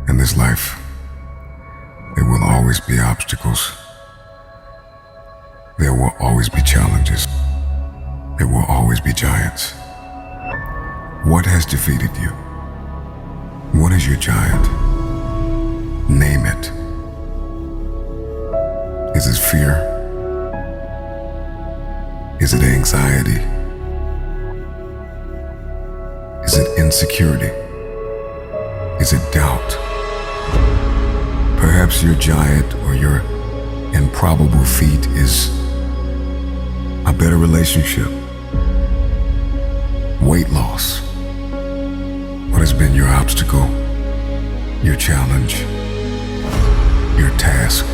In this life, there will always be obstacles. There will always be challenges. There will always be giants. What has defeated you? What is your giant? Name it. Is it fear? Is it anxiety? Is it insecurity? Is it doubt? Perhaps your giant or your improbable feat is a better relationship, weight loss. What has been your obstacle, your challenge, your task?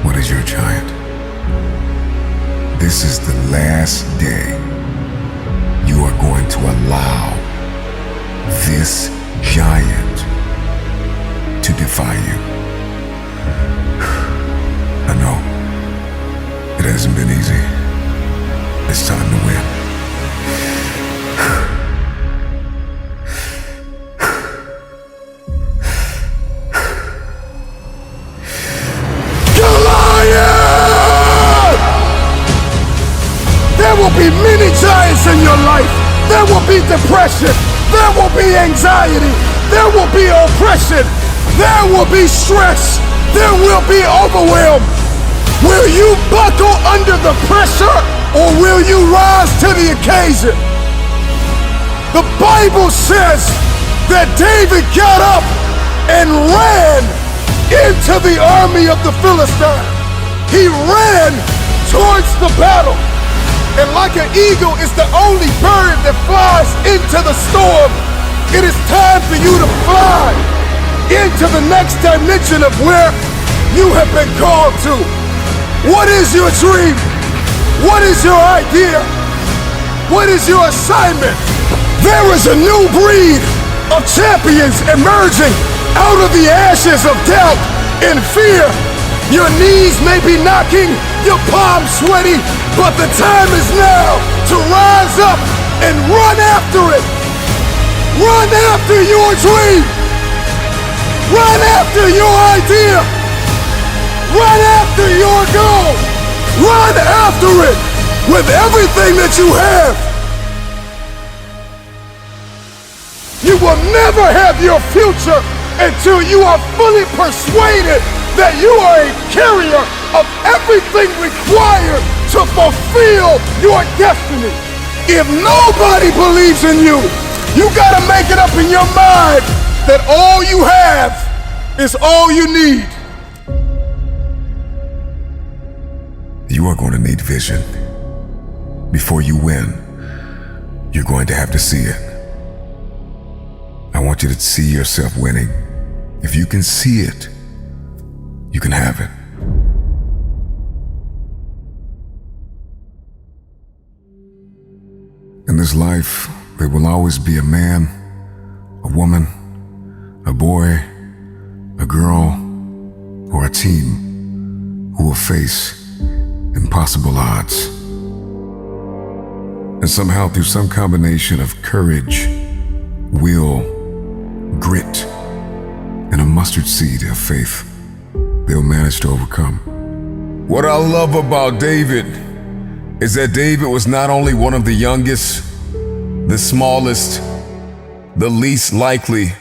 What is your giant? This is the last day you are going to allow this giant to defy you. I know it hasn't been easy. It's time to win. Goliath! There will be many giants in your life. There will be depression. There will be anxiety. There will be oppression. There will be stress. There will be overwhelm. Will you buckle under the pressure, or will you rise to the occasion? The Bible says that David got up and ran into the army of the Philistines. He ran towards the battle. And like an eagle is the only bird that flies into the storm, it is time for you to fly into the next dimension of where you have been called to. What is your dream? What is your idea? What is your assignment? There is a new breed of champions emerging out of the ashes of doubt and fear. Your knees may be knocking, your palms sweaty, but the time is now to rise up and run after it. Run after your dream. Run after your idea. Run after your goal. Run after it with everything that you have. You will never have your future until you are fully persuaded that you are a carrier of everything required to fulfill your destiny. If nobody believes in you, you gotta make it up in your mind that all you have is all you need. You are going to need vision. Before you win, you're going to have to see it. I want you to see yourself winning. If you can see it, you can have it. In this life, there will always be a man, a woman, a boy, a girl, or a team who will face impossible odds. And somehow, through some combination of courage, will, grit, and a mustard seed of faith, they'll manage to overcome. What I love about David is that David was not only one of the youngest, the smallest, the least likely.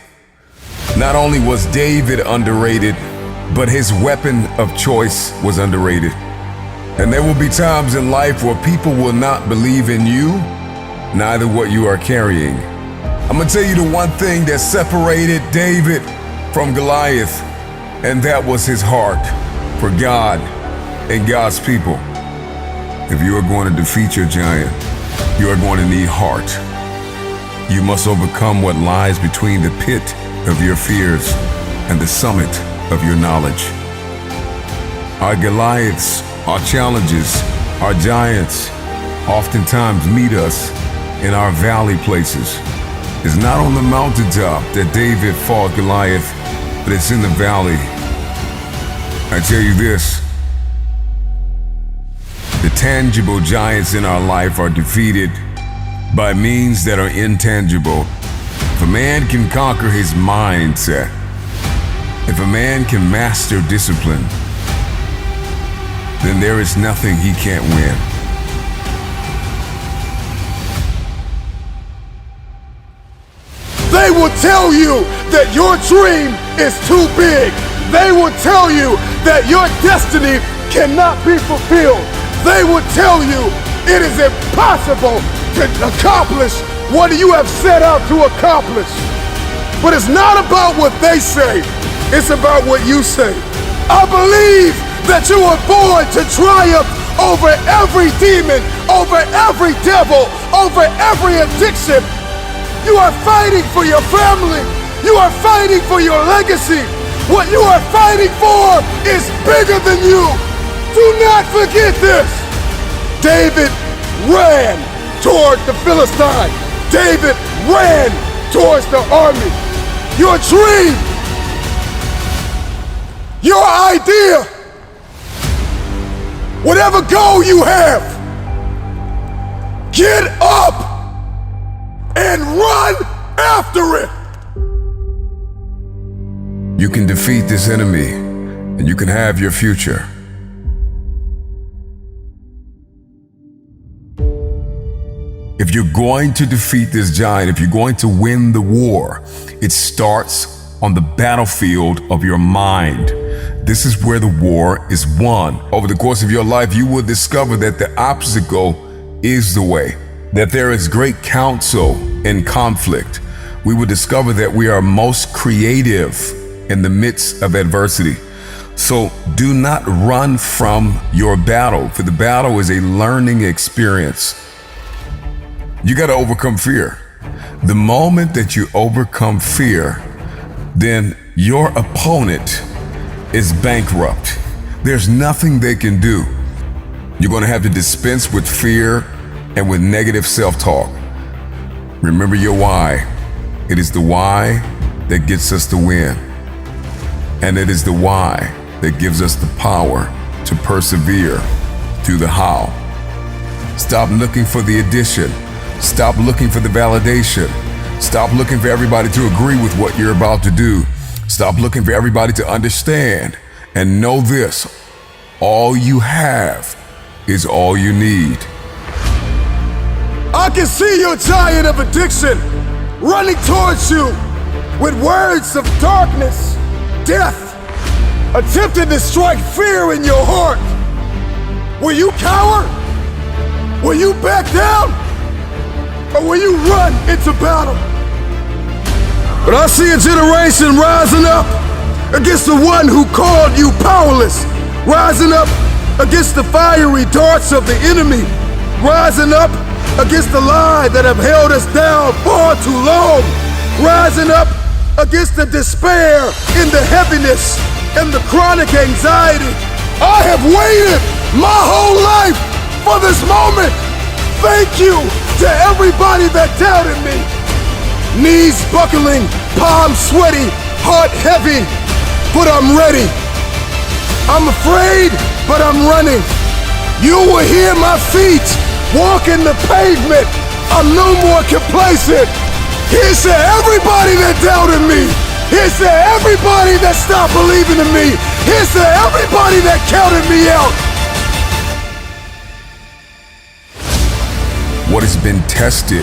Not only was David underrated, but his weapon of choice was underrated. And there will be times in life where people will not believe in you, neither what you are carrying. I'm gonna tell you the one thing that separated David from Goliath, and that was his heart for God and God's people. If you are going to defeat your giant, you are going to need heart. You must overcome what lies between the pit of your fears and the summit of your knowledge. Our Goliaths, our challenges, our giants oftentimes meet us in our valley places. It's not on the mountaintop that David fought Goliath, but it's in the valley. I tell you this, the tangible giants in our life are defeated by means that are intangible. If a man can conquer his mindset, If a man can master discipline, then there is nothing he can't win. They will tell you that your dream is too big. They will tell you that your destiny cannot be fulfilled. They will tell you it is impossible to accomplish what you have set out to accomplish. But it's not about what they say, it's about what you say. I believe that you were born to triumph over every demon, over every devil, over every addiction. You are fighting for your family. You are fighting for your legacy. What you are fighting for is bigger than you. Do not forget this. David ran toward the Philistine. David ran towards the army. Your dream, your idea, whatever goal you have, get up and run after it. You can defeat this enemy, and you can have your future. If you're going to defeat this giant, if you're going to win the war, it starts on the battlefield of your mind. This is where the war is won. Over the course of your life, you will discover that the obstacle is the way, that there is great counsel in conflict. We will discover that we are most creative in the midst of adversity. So do not run from your battle, for the battle is a learning experience. You got to overcome fear. The moment that you overcome fear, then your opponent is bankrupt. There's nothing they can do. You're going to have to dispense with fear and with negative self-talk. Remember your why. It is the why that gets us to win. And it is the why that gives us the power to persevere through the how. Stop looking for the addition. Stop looking for the validation. Stop looking for everybody to agree with what you're about to do. Stop looking for everybody to understand. And know this, all you have is all you need. I can see your giant of addiction running towards you with words of darkness, death, attempting to strike fear in your heart. Will you cower? Will you back down? Or will you run into battle? But I see a generation rising up against the one who called you powerless, rising up against the fiery darts of the enemy, rising up against the lie that have held us down far too long, rising up against the despair and the heaviness and the chronic anxiety. I have waited my whole life for this moment. Thank you to everybody that doubted me. Knees buckling, palms sweaty, heart heavy, but I'm ready. I'm afraid, but I'm running. You will hear my feet walking the pavement. I'm no more complacent. Here's to everybody that doubted me. Here's to everybody that stopped believing in me. Here's to everybody that counted me out. What has been tested,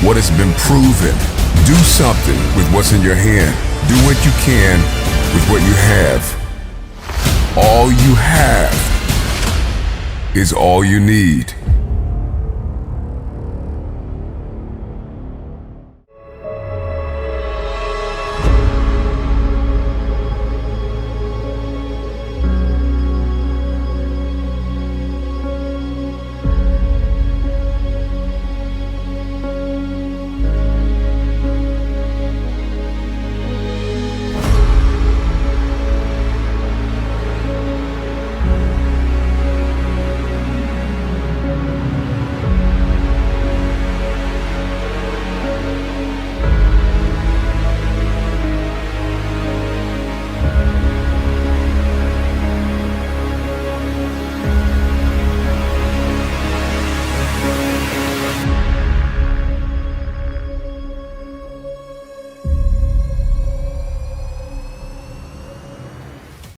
what has been proven, do something with what's in your hand. Do what you can with what you have. All you have is all you need.